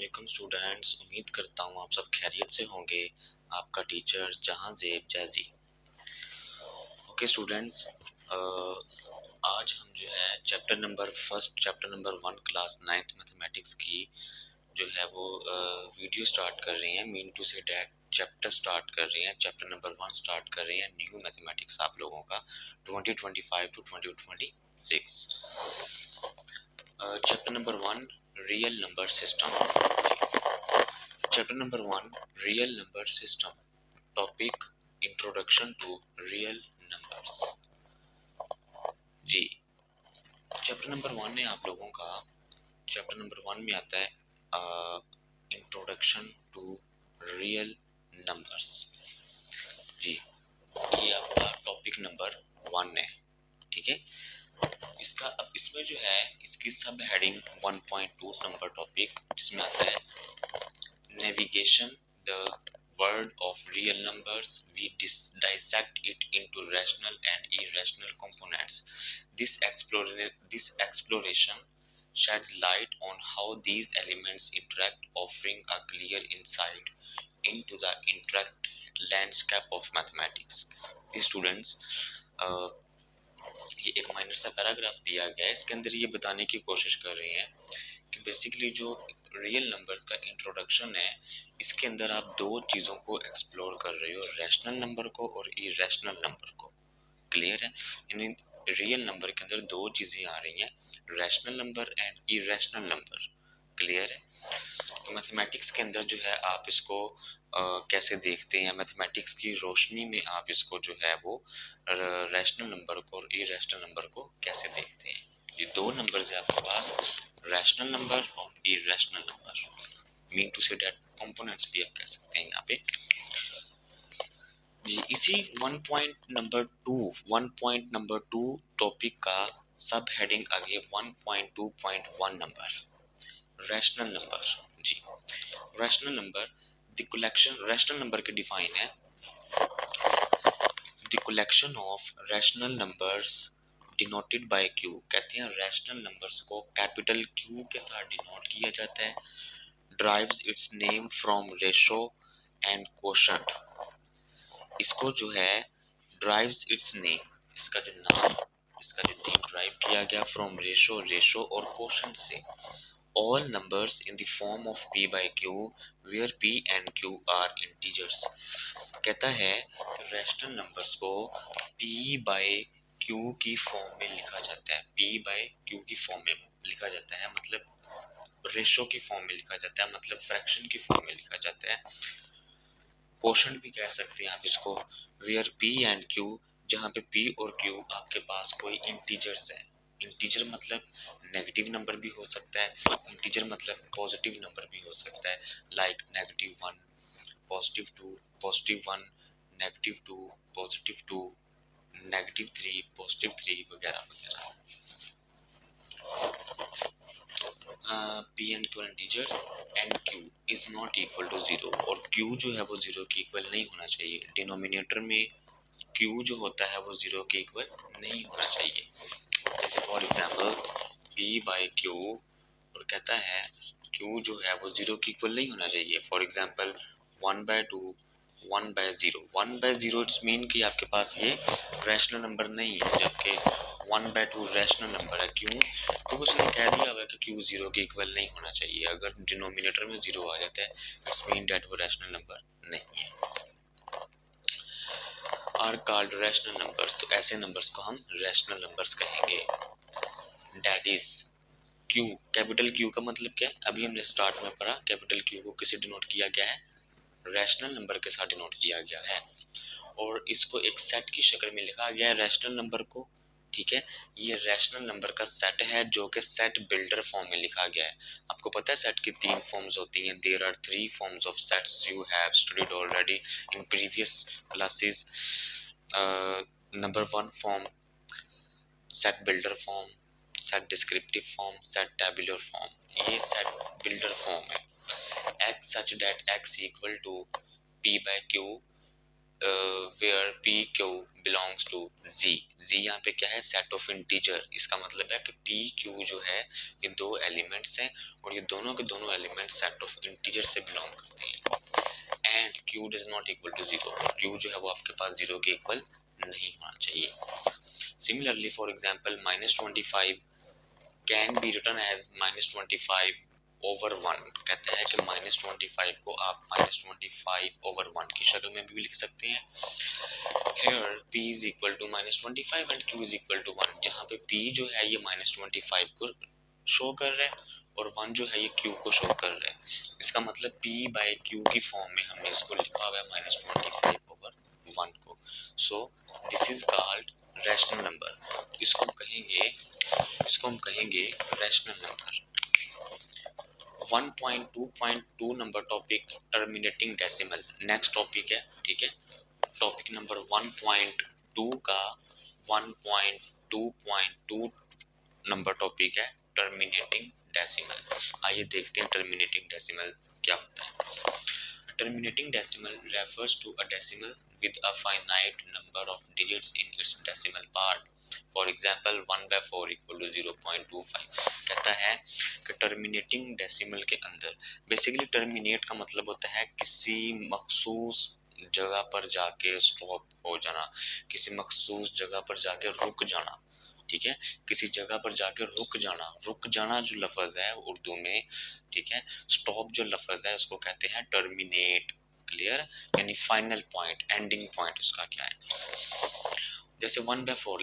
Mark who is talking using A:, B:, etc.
A: वालेकुम स्टूडेंट्स, उम्मीद करता हूँ आप सब खैरियत से होंगे। आपका टीचर जहां ज़ेब जैज़ी। ओके स्टूडेंट्स, आज हम जो है chapter number 1 class 9th mathematics की जो है वो वीडियो स्टार्ट कर रहे हैं। Mean to say that chapter start कर रहे हैं, चैप्टर नंबर 1 स्टार्ट कर रहे हैं। न्यू मैथमेटिक्स आप लोगों का 2025 to 2026। Chapter number 1 real number system. Chapter number 1 real number system. Topic introduction to real numbers. जी, चैप्टर नंबर 1 में आप लोगों का चैप्टर नंबर 1 में आता है इंट्रोडक्शन टू रियल नंबर्स। जी, ये आपका टॉपिक नंबर 1 है, ठीक है। इसका अब इसमें जो है इसकी सब हेडिंग 1.2 नंबर टॉपिक इसमें आता है navigation the world of real numbers. We dissect it into rational and irrational components. This exploration sheds light on how these elements interact, offering a clear insight into the interact landscape of mathematics. Students, ये एक minor सा paragraph दिया गया है। इसके अंदर ये बताने की कोशिश कर रहे हैं कि बेसिकली जो रियल नंबर्स का इंट्रोडक्शन है, इसके अंदर आप दो चीज़ों को एक्सप्लोर कर रहे हो, रैशनल नंबर को और इरेशनल नंबर को। क्लियर है? यानी रियल नंबर के अंदर दो चीज़ें आ रही हैं, rational number and irrational number. Clear है? तो मैथमेटिक्स के अंदर जो है आप इसको कैसे देखते हैं, मैथमेटिक्स की रोशनी में आप इसको जो है वो रैशनल नंबर को और इरेशनल नंबर को कैसे देखते हैं। ये दो नंबर्स है आपके पास, रैशनल नंबर और irrational number. Mean to say that components भी आप कह सकते हैं यहाँ पे। जी, इसी 1.2 टॉपिक का सब हेडिंग आगे 1.2.1 नंबर रैशनल नंबर। जी, rational number the collection, rational number के डिफाइन है the collection of rational numbers denoted by Q. कहते हैं रैशनल नंबर्स को कैपिटल क्यू के साथ डिनोट किया जाता है। Drives its name from ratio and quotient. इसको जो है ड्राइव्स इट्स नेम, इसका जो नाम, इसका जो नेम ड्राइव किया गया फ्रॉम रेशो और कोशंट से। All numbers in the form of p by q where p and q are integers। कहता है कि रैशनल नंबर्स को p by q की फॉर्म में लिखा जाता है, p by q की फॉर्म में लिखा जाता है, मतलब रेशो की फॉर्म में लिखा जाता है, मतलब फ्रैक्शन की फॉर्म में लिखा जाता है। कोशंट भी कह सकते हैं आप इसको, वेयर p एंड q, जहाँ पे p और q आपके पास कोई इंटीजर्स है। इंटीजर मतलब नेगेटिव नंबर भी हो सकता है, इंटीजर मतलब पॉजिटिव नंबर भी हो सकता है, लाइक -1, +2, +1, -2, +2, -3, +3 वगैरह वगैरह। p and q integers and q is not equal to 0, और q जो है वो 0 के इक्वल नहीं होना चाहिए। डिनोमिनेटर में q जो होता है वो 0 के इक्वल नहीं होना चाहिए। जैसे for example p by q, और कहता है q जो है वो 0 के इक्वल नहीं होना चाहिए। For example 1/2, 1/0। 1/0 इट्स मीन कि आपके पास ये रैशनल नंबर नहीं है, जबकि 1/2 रैशनल नंबर है। क्यों? क्योंकि उसने कह दिया हुआ है कि q 0 के इक्वल नहीं होना चाहिए। अगर डिनोमिनेटर में 0 आ जाता है इट्स मीन डेट वो रैशनल नंबर नहीं है। आर कॉल्ड रैशनल नंबर्स, तो ऐसे नंबर्स को हम रैशनल नंबर्स कहेंगे। That is Q, capital Q का मतलब क्या है? अभी हमने स्टार्ट में पढ़ा, कैपिटल क्यू को किसे डिनोट किया गया है? रैशनल नंबर के साथ डिनोट किया गया है, और इसको एक सेट की शक्ल में लिखा गया है रैशनल नंबर को। ठीक है, ये रैशनल नंबर का सेट है जो कि सेट बिल्डर फॉर्म में लिखा गया है। आपको पता है सेट की 3 फॉर्म्स होती हैं। There are 3 forms of sets you have studied already in previous classes. Number 1 form set builder form, set descriptive form, set tabular form. ये सेट बिल्डर फॉर्म है। x such that x equal to p by q where p q belongs to g. G यहाँ पे क्या है, set of integer. इसका मतलब है कि पी क्यू जो है ये दो एलिमेंट्स हैं और ये दोनों के दोनों एलिमेंट सेट ऑफ इंटीजर से बिलोंग करते हैं। And Q does not equal to zero, Q जो है वो आपके पास जीरो के इक्वल नहीं होना चाहिए। Similarly for example -25 can be written as -25 over 1। कहते हैं कि -25 को आप -25 ओवर 1 की शक्ल में भी लिख सकते हैं। Here p is equal to -25 and q is equal to 1, जहाँ पे p जो है ये -25 को शो कर रहा है और 1 जो है ये q को शो कर रहा है। इसका मतलब p बाय q की फॉर्म में हमने इसको लिखा हुआ है -25 ओवर 1 को। So this is called rational number. इसको हम कहेंगे rational number. 1.2.2 number topic terminating decimal next topic है, ठीक है। टॉपिक नंबर 1.2 का 1.2.2 नंबर टॉपिक है टर्मिनेटिंग डेसिमल। आइए देखते हैं टर्मिनेटिंग डेसिमल क्या होता है। Terminating decimal refers to a decimal with a finite number of digits in its decimal part. For example, 1/4 equal to 0.25। कहता है कि टर्मिनेटिंग डेसिमल के अंदर बेसिकली टर्मिनेट का मतलब होता है किसी मखसूस जगह पर जाके स्टॉप हो जाना, किसी मखसूस जगह पर जाके रुक जाना, ठीक है। किसी जगह पर जाके रुक जाना जो लफ्ज है उर्दू में, ठीक है। स्टॉप जो लफ्ज है उसको कहते हैं टर्मिनेट। क्लियर, यानी फाइनल पॉइंट, एंडिंग पॉइंट उसका क्या है। जैसे 1/4